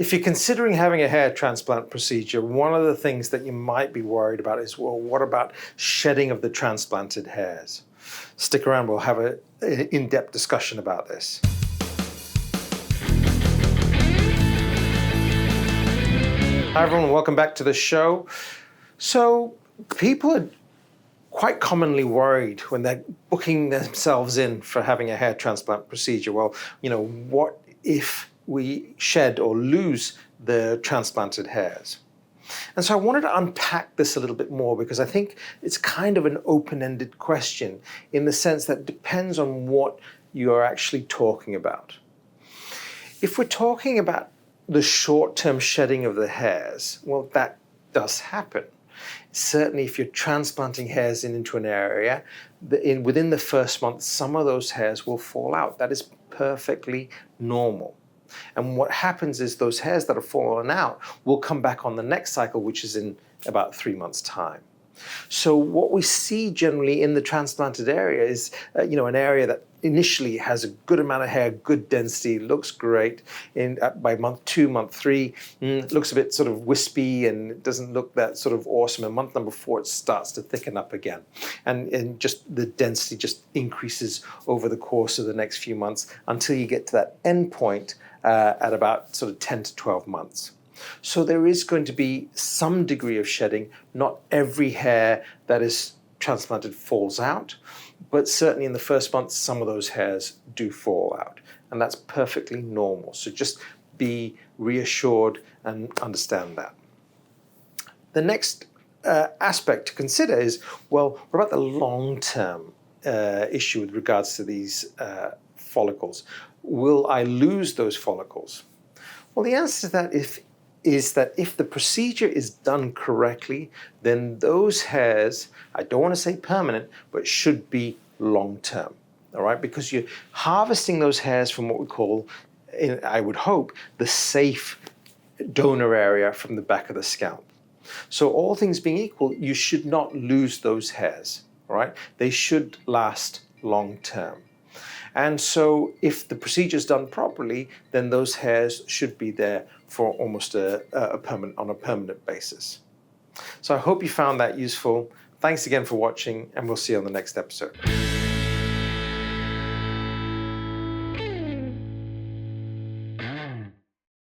If you're considering having a hair transplant procedure, one of the things that you might be worried about is, well, what about shedding of the transplanted hairs? Stick around, we'll have an in-depth discussion about this. Hi everyone, welcome back to the show. So people are quite commonly worried when they're booking themselves in for having a hair transplant procedure. Well, what if we shed or lose the transplanted hairs? And so I wanted to unpack this a little bit more because I think it's kind of an open-ended question in the sense that it depends on what you're actually talking about. If we're talking about the short-term shedding of the hairs, well, that does happen. Certainly if you're transplanting hairs into an area, within the first month, some of those hairs will fall out. That is perfectly normal. And what happens is those hairs that have fallen out will come back on the next cycle, which is in about 3 months' time. So what we see generally in the transplanted area is, an area that initially has a good amount of hair, good density, looks great. By month 2, month 3, looks a bit sort of wispy and it doesn't look that sort of awesome. And month number 4, it starts to thicken up again. And just the density just increases over the course of the next few months until you get to that end point at about sort of 10 to 12 months. So there is going to be some degree of shedding. Not every hair that is transplanted falls out, but certainly in the first month, some of those hairs do fall out, and that's perfectly normal. So just be reassured and understand that. The next aspect to consider is, well, what about the long-term issue with regards to these follicles? Will I lose those follicles? Well, the answer to that is that if the procedure is done correctly, then those hairs, I don't want to say permanent, but should be long-term, all right? Because you're harvesting those hairs from what we call, I would hope, the safe donor area from the back of the scalp. So all things being equal, you should not lose those hairs, all right? They should last long-term. And so if the procedure is done properly, then those hairs should be there for almost on a permanent basis. So I hope you found that useful. Thanks again for watching, and we'll see you on the next episode.